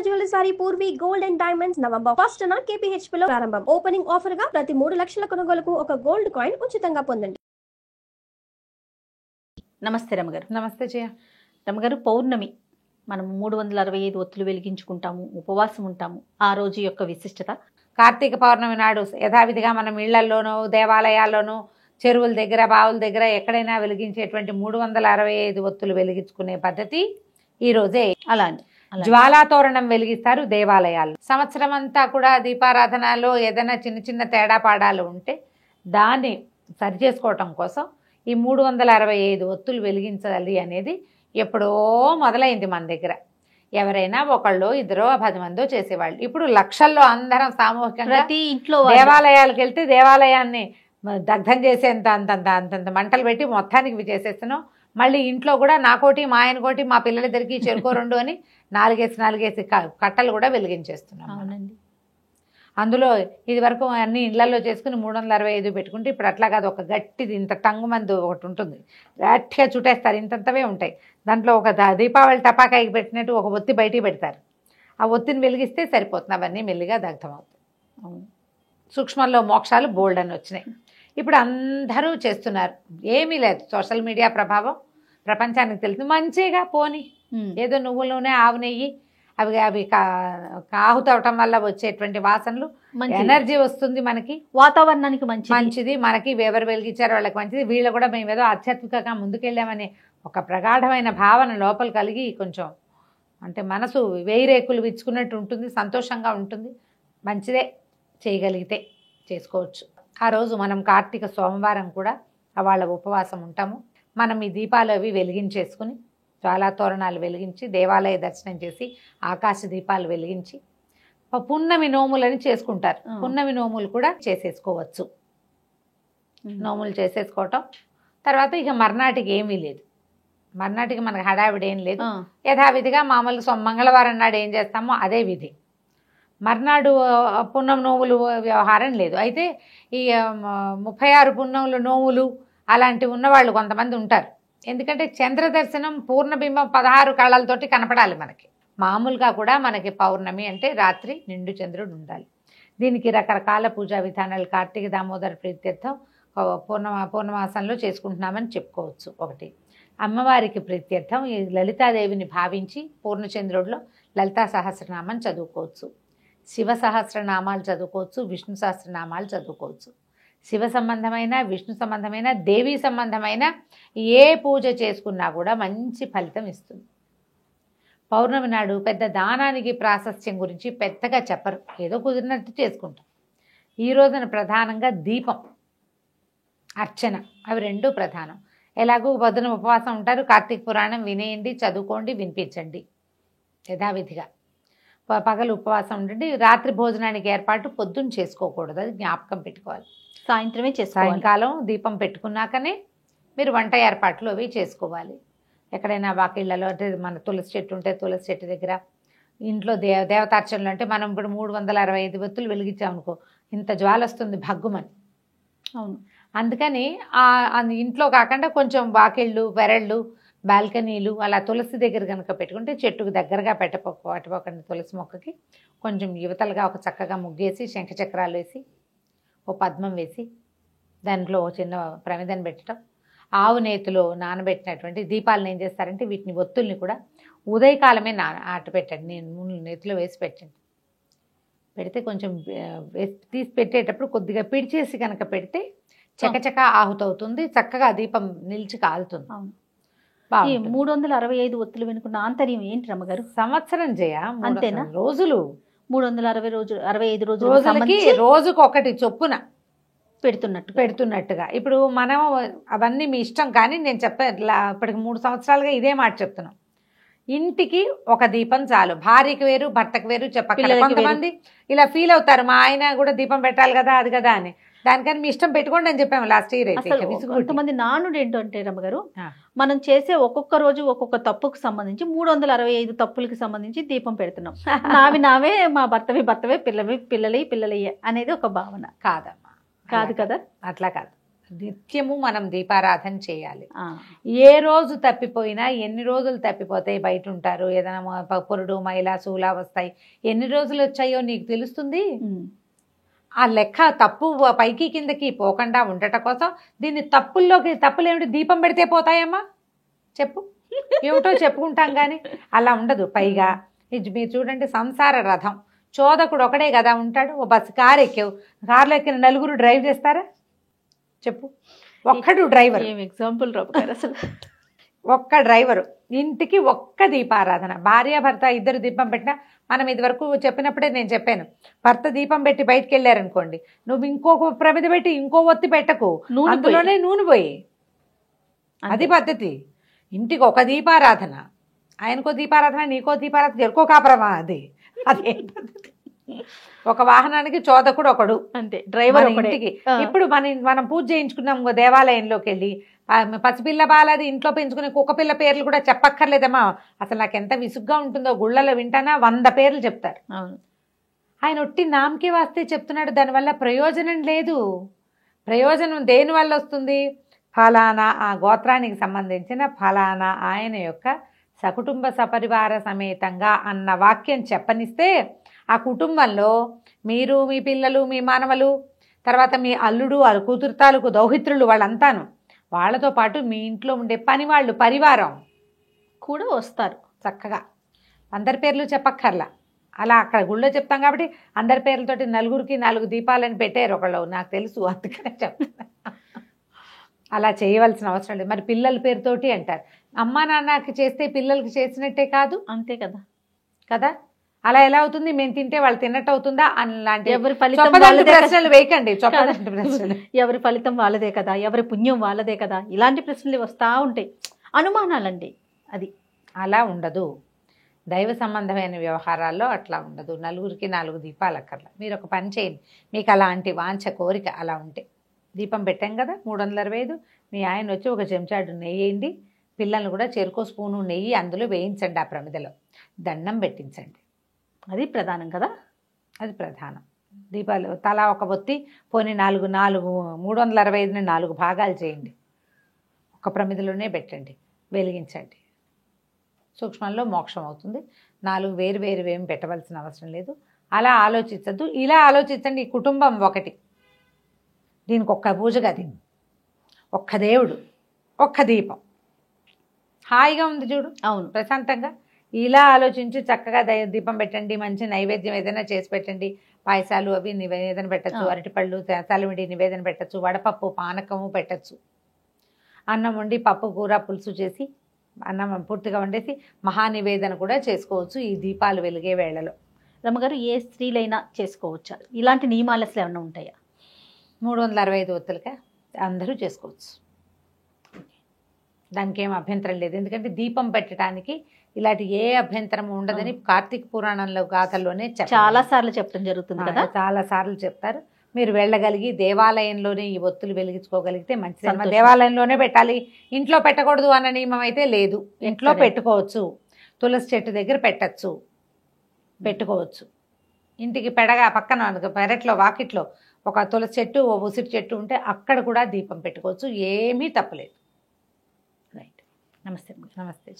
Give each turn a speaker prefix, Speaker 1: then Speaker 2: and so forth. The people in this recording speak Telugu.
Speaker 1: Jewellery sorry Purvi gold and diamonds November 1st KPHP లో ప్రారంభం. ఓపెనింగ్ ఆఫర్ గా ప్రతి 3 లక్షల కొనుగోలుకు ఒక గోల్డ్ కాయిన్ ఉచితంగా పొందండి.
Speaker 2: నమస్తే రమగారు.
Speaker 3: నమస్తే జయ.
Speaker 2: రమగారు, పౌర్ణమి మనం 365 ఒత్తులు వెలిగించుకుంటాము, ఉపవాసం ఉంటాము. ఆ రోజు యొక్క విశిష్టత
Speaker 3: కార్తీక పౌర్ణమి నాడు యథావిధిగా మనం ఇళ్లల్లోనూ దేవాలయాల్లోనూ చెరువుల దగ్గర బావుల దగ్గర ఎక్కడైనా వెలిగించేటువంటి 365 ఒత్తులు వెలిగించుకునే పద్ధతి ఈ రోజే.
Speaker 2: అలానే
Speaker 3: జ్వాలాతోరణం వెలిగిస్తారు దేవాలయాల్లో. సంవత్సరం అంతా కూడా దీపారాధనలో ఏదైనా చిన్న చిన్న తేడా పాడాలు ఉంటే దాన్ని సరి చేసుకోవటం కోసం ఈ 365 ఒత్తులు వెలిగించాలి అనేది ఎప్పుడో మొదలైంది మన దగ్గర. ఎవరైనా ఒకళ్ళు ఇద్దరో 10 మందో చేసేవాళ్ళు. ఇప్పుడు లక్షల్లో అందరం సామూహికంగా
Speaker 2: ప్రతి ఇంట్లో
Speaker 3: దేవాలయాలకు వెళ్తే దేవాలయాన్ని దగ్ధం చేసేంత అంతంత మంటలు పెట్టి మొత్తానికి చేసేస్తున్నాం. మళ్ళీ ఇంట్లో కూడా నాకోటి మా ఆయన కోటి మా పిల్లలిద్దరికి చెరుకో 2 అని 4 కట్టలు కూడా వెలిగించేస్తున్నాం.
Speaker 2: అవునండి.
Speaker 3: అందులో ఇది వరకు అన్ని ఇళ్లలో చేసుకుని 365 పెట్టుకుంటే ఇప్పుడు అట్లా కాదు. ఒక గట్టిది ఇంత టంగు మందు ఒకటి ఉంటుంది, గట్టిగా చుట్టేస్తారు, ఇంతంతవే ఉంటాయి. దాంట్లో ఒక దీపావళి టపాకాయకి పెట్టినట్టు ఒక ఒత్తి బయటికి పెడతారు. ఆ ఒత్తిని వెలిగిస్తే సరిపోతుంది. అవన్నీ మెల్లిగా దగ్ధం అవుతాయి. సూక్ష్మంలో మోక్షాలు బోల్డ్ అని వచ్చినాయి. ఇప్పుడు అందరూ చేస్తున్నారు. ఏమీ లేదు, సోషల్ మీడియా ప్రభావం ప్రపంచానికి తెలుసు. మంచిగా పోని ఏదో నువ్వుల నూనె ఆవు నెయ్యి అవి ఆహుతవటం వల్ల వచ్చేటువంటి వాసనలు, ఎనర్జీ వస్తుంది మనకి,
Speaker 2: వాతావరణానికి
Speaker 3: మంచిది. మనకి ఎవరు వెలిగించారో వాళ్ళకి మంచిది. వీళ్ళు కూడా మేము ఏదో ఆధ్యాత్మికంగా ముందుకెళ్ళామనే ఒక ప్రగాఢమైన భావన లోపల కలిగి కొంచెం అంటే మనసు వేయి రేకులు విచ్చుకున్నట్టు ఉంటుంది, సంతోషంగా ఉంటుంది. మంచిదే, చేయగలిగితే చేసుకోవచ్చు. ఆ రోజు మనం కార్తీక సోమవారం కూడా వాళ్ళ ఉపవాసం ఉంటాము. మనం ఈ దీపాలు అవి వెలిగించేసుకుని జ్వాలా తోరణాలు వెలిగించి దేవాలయ దర్శనం చేసి ఆకాశ దీపాలు వెలిగించి పున్నమి నోములని చేసుకుంటారు. పున్నమి నోములు కూడా చేసేసుకోవచ్చు. నోములు చేసేసుకోవటం తర్వాత ఇక మర్నాటికి ఏమీ లేదు. మర్నాటికి మనకు హడావిడి ఏం లేదు. యథావిధిగా మామూలు మంగళవారం నాడు ఏం చేస్తామో అదే విధి. మర్నాడు పున్నం నోములు వ్యవహారం లేదు. అయితే ఈ 36 పున్నములు నోములు అలాంటివి ఉన్నవాళ్ళు కొంతమంది ఉంటారు. ఎందుకంటే చంద్ర దర్శనం పూర్ణబింబం 16 కళలతోటి కనపడాలి మనకి. మామూలుగా కూడా మనకి పౌర్ణమి అంటే రాత్రి నిండు చంద్రుడు ఉండాలి. దీనికి రకరకాల పూజా విధానాలు కార్తీక దామోదర ప్రీత్యర్థం పూర్ణమాసంలో చేసుకుంటున్నామని చెప్పుకోవచ్చు. ఒకటి అమ్మవారికి ప్రీత్యర్థం ఈ లలితాదేవిని భావించి పూర్ణచంద్రుడిలో లలితా సహస్రనామం చదువుకోవచ్చు, శివ సహస్రనామాలు చదువుకోవచ్చు, విష్ణు సహస్రనామాలు చదువుకోవచ్చు. శివ సంబంధమైన విష్ణు సంబంధమైన దేవీ సంబంధమైన ఏ పూజ చేసుకున్నా కూడా మంచి ఫలితం ఇస్తుంది. పౌర్ణమి నాడు పెద్ద దానానికి ప్రాశస్త్యం గురించి పెద్దగా చెప్పరు, ఏదో కుదిరినట్టు చేసుకుంటాం. ఈ రోజున ప్రధానంగా దీపం, అర్చన, అవి 2 ప్రధానం. ఎలాగో పొద్దున ఉపవాసం ఉంటారు, కార్తీక పురాణం వినేయండి, చదువుకోండి, వినిపించండి యథావిధిగా. పగలు ఉపవాసం ఉండండి. రాత్రి భోజనానికి ఏర్పాటు పొద్దున్న చేసుకోకూడదు, అది జ్ఞాపకం పెట్టుకోవాలి.
Speaker 2: సాయంత్రమే
Speaker 3: సాయంకాలం దీపం పెట్టుకున్నాకనే మీరు వంట ఏర్పాట్లు అవి చేసుకోవాలి. ఎక్కడైనా వాకిళ్ళలో అంటే మన తులసి చెట్టు ఉంటే తులసి చెట్టు దగ్గర, ఇంట్లో దేవతార్చనలు అంటే మనం ఇప్పుడు 365 ఒత్తులు వెలిగించామనుకో ఇంత జ్వాల వస్తుంది భగ్గుమని.
Speaker 2: అవును.
Speaker 3: అందుకని ఇంట్లో కాకుండా కొంచెం వాకిళ్ళు, పెరళ్ళు, బాల్కనీలు అలా తులసి దగ్గర కనుక పెట్టుకుంటే చెట్టుకు దగ్గరగా పట్టుకోకండి. తులసి మొక్కకి కొంచెం యువతలుగా ఒక చక్కగా ముగ్గేసి శంఖచక్రాలు వేసి ఓ పద్మం వేసి దాంట్లో ఓ చిన్న ప్రమిదను పెట్టడం, ఆవు నేతిలో నానబెట్టినటువంటి దీపాలను ఏం చేస్తారంటే వీటిని ఒత్తుల్ని కూడా ఉదయకాలమే ఆటు పెట్టండి. నేను నేతిలో వేసి పెట్టండి. పెడితే కొంచెం తీసి పెట్టేటప్పుడు కొద్దిగా పిడిచేసి కనుక పెడితే చకచక ఆహుతవుతుంది, చక్కగా దీపం నిలిచి కాలుతుంది.
Speaker 2: ఈ 365 ఒత్తులు వెనుకున్న ఆంతర్యం ఏంటి రమ్మగారు?
Speaker 3: సంవత్సరం చేయ
Speaker 2: అంతేనా?
Speaker 3: రోజులు
Speaker 2: 365
Speaker 3: రోజులకి రోజుకు ఒకటి చొప్పున పెడుతున్నట్టుగా. ఇప్పుడు మనం అవన్నీ మీ ఇష్టం, కానీ నేను ఇప్పటికి 3 సంవత్సరాలుగా ఇదే మాట చెప్తున్నాం. ఇంటికి ఒక దీపం చాలు. భార్యకి వేరు, భర్తకు వేరు చెప్పాలి. కొంతమంది ఇలా ఫీల్ అవుతారు, మా ఆయన కూడా దీపం పెట్టాలి కదా అది కదా అని. దానికని మీ ఇష్టం పెట్టుకోండి అని చెప్పాము లాస్ట్ ఇయర్.
Speaker 2: కొంతమంది నానుడు ఏంటంటే రమ్మగారు, మనం చేసే ఒక్కొక్క రోజు ఒక్కొక్క తప్పుకు సంబంధించి 365 తప్పులకి సంబంధించి దీపం పెడుతున్నాం. నావే, మా భర్తవే, పిల్లలయ్యే అనేది ఒక భావన.
Speaker 3: కాదమ్మా,
Speaker 2: కాదు కదా,
Speaker 3: అట్లా కాదు. నిత్యము మనం దీపారాధన చేయాలి.
Speaker 2: ఆ,
Speaker 3: ఏ రోజు తప్పిపోయినా, ఎన్ని రోజులు తప్పిపోతాయి, బయట ఉంటారు, ఏదైనా పురుడు మైలా శూలా వస్తాయి, ఎన్ని రోజులు వచ్చాయో నీకు తెలుస్తుంది.
Speaker 2: ఉమ్,
Speaker 3: ఆ లెక్క తప్పు పైకి కిందకి పోకుండా ఉండటం కోసం దీన్ని తప్పులేమిటి, దీపం పెడితే పోతాయమ్మా చెప్పు, ఏమిటో చెప్పుకుంటాం కానీ అలా ఉండదు. పైగా ఇది మీరు చూడండి, సంసార రథం చోదకుడు ఒకడే కదా ఉంటాడు. ఓ బస్సు కారు ఎక్కావు, కారులో ఎక్కిన నలుగురు డ్రైవ్ చేస్తారా చెప్పు, ఒక్కడు డ్రైవర్.
Speaker 2: ఏం ఎగ్జాంపుల్ రమ్మ గారు అసలు.
Speaker 3: ఒక్క డ్రైవరు, ఇంటికి ఒక్క దీపారాధన, భార్య భర్త ఇద్దరు దీపం పెట్టినా, మనం ఇది వరకు చెప్పినప్పుడే నేను చెప్పాను, భర్త దీపం పెట్టి బయటికి వెళ్ళారనుకోండి, నువ్వు ఇంకొక ప్రమిద పెట్టి ఇంకో ఒత్తి పెట్టకు, అందులోనే నూనె పోయి, అది పద్ధతి. ఇంటికి ఒక దీపారాధన, ఆయనకో దీపారాధన, నీకో దీపారాధన, ఎరుకో కాపురమా, అదే పద్ధతి. ఒక వాహనానికి చోదకుడు ఒకడు,
Speaker 2: అంతే, డ్రైవర్
Speaker 3: ఇంటికి. ఇప్పుడు మనం పూజ చేయించుకున్నాం దేవాలయంలోకి వెళ్ళి, పసిపిల్ల బాలది ఇంట్లో పెంచుకునే కుక్క పిల్ల పేర్లు కూడా చెప్పక్కర్లేదమ్మా. అసలు నాకు ఎంత విసుగ్గా ఉంటుందో, గుళ్ళలో వింటానా 100 పేర్లు చెప్తారు. ఆయన ఒట్టి నామకే వాస్తే చెప్తున్నాడు, దానివల్ల ప్రయోజనం లేదు. ప్రయోజనం దేనివల్ల వస్తుంది? ఫలానా ఆ గోత్రానికి సంబంధించిన ఫలానా ఆయన యొక్క సకుటుంబ సపరివార సమేతంగా అన్న వాక్యం చెప్పనిస్తే, ఆ కుటుంబంలో మీరు, మీ పిల్లలు, మీ మానవలు, తర్వాత మీ అల్లుడు, కూతురు తాలూకు దౌహిత్రులు, వాళ్ళంతాను, వాళ్ళతో పాటు మీ ఇంట్లో ఉండే పని వాళ్ళు, పరివారం
Speaker 2: కూడా వస్తారు
Speaker 3: చక్కగా. అందరి పేర్లు చెప్పక్కర్లా, అలా అక్కడ గుళ్ళో చెప్తాం కాబట్టి అందరి పేర్లతోటి నలుగురికి 4 దీపాలని పెట్టారు ఒకళ్ళు, నాకు తెలుసు, అందుకనే చెప్తాను. అలా చేయవలసిన అవసరం లేదు. మరి పిల్లల పేరుతోటి అంటారు, అమ్మా నాన్నకి చేస్తే పిల్లలకి చేసినట్టే కాదు,
Speaker 2: అంతే కదా
Speaker 3: కదా. అలా ఎలా అవుతుంది? మేము తింటే వాళ్ళు తిన్నట్టు అవుతుందా? అలాంటి
Speaker 2: ఎవరి ఫలితం
Speaker 3: ప్రశ్నలు వేయకండి. ప్రశ్నలు
Speaker 2: ఎవరి ఫలితం వాళ్ళదే కదా, ఎవరి పుణ్యం వాళ్ళదే కదా, ఇలాంటి ప్రశ్నలు వస్తూ ఉంటాయి, అనుమానాలండి. అది
Speaker 3: అలా ఉండదు. దైవ సంబంధమైన వ్యవహారాల్లో అట్లా ఉండదు. నలుగురికి 4 దీపాలు అక్కర్లా. మీరు ఒక పని చేయండి, మీకు అలాంటి వాంఛ కోరిక అలా ఉంటే, దీపం పెట్టాం కదా 365, మీ ఆయన వచ్చి ఒక చెంచాడు నెయ్యి వేయండి, పిల్లల్ని కూడా చెరుకో స్పూను నెయ్యి అందులో వేయించండి, ఆ ప్రమిదలో దండం పెట్టించండి.
Speaker 2: అది ప్రధానం కదా,
Speaker 3: అది ప్రధానం. దీపాలు తలా ఒక ఒత్తి, పోనీ 365ని 4 భాగాలు చేయండి, ఒక ప్రమిదలోనే పెట్టండి, వెలిగించండి. సూక్ష్మంలో మోక్షం అవుతుంది. 4 వేరు ఏమి పెట్టవలసిన అవసరం లేదు. అలా ఆలోచించద్దు, ఇలా ఆలోచించండి. ఈ కుటుంబం ఒకటి, దీనికి ఒక్క పూజ గది, ఒక్క దేవుడు, ఒక్క దీపం, హాయిగా ఉంది చూడు.
Speaker 2: అవును,
Speaker 3: ప్రశాంతంగా ఇలా ఆలోచించి చక్కగా దీపం పెట్టండి, మంచి నైవేద్యం ఏదైనా చేసి పెట్టండి, పాయసాలు అవి నివేదన పెట్టచ్చు, అరటిపళ్ళు తలమిడి నివేదన పెట్టచ్చు, వడపప్పు పానకము పెట్టచ్చు, అన్నం వండి పప్పు కూర పులుసు చేసి అన్నం పూర్తిగా వండేసి మహానివేదన కూడా చేసుకోవచ్చు ఈ దీపాలు వెలిగే వేళలో.
Speaker 2: రమ్మగారు, ఏ స్త్రీలైనా చేసుకోవచ్చా? ఇలాంటి నియమాలు అసలు ఏమైనా ఉంటాయా?
Speaker 3: 365 ఒత్తులుగా అందరూ చేసుకోవచ్చు, దానికి ఏం అభ్యంతరం లేదు. ఎందుకంటే దీపం పెట్టడానికి ఇలాంటి ఏ అభ్యంతరం ఉండదని కార్తీక పురాణంలో గాథల్లోనే
Speaker 2: చాలా సార్లు చెప్పడం జరుగుతుంది కదా,
Speaker 3: చాలా సార్లు చెప్తారు. మీరు వెళ్ళగలిగి దేవాలయంలోనే ఈ ఒత్తులు వెలిగించుకోగలిగితే మంచిది. దేవాలయంలోనే పెట్టాలి, ఇంట్లో పెట్టకూడదు అన్న నియమం అయితే లేదు. ఇంట్లో పెట్టుకోవచ్చు, తులసి చెట్టు దగ్గర పెట్టుకోవచ్చు. ఇంటికి పక్కన పెరట్లో వాకిట్లో ఒక తులసి చెట్టు, ఓ ఉసిరి చెట్టు ఉంటే అక్కడ కూడా దీపం పెట్టుకోవచ్చు, ఏమీ తప్పలేదు. రైట్.
Speaker 2: నమస్తే.
Speaker 3: నమస్తే.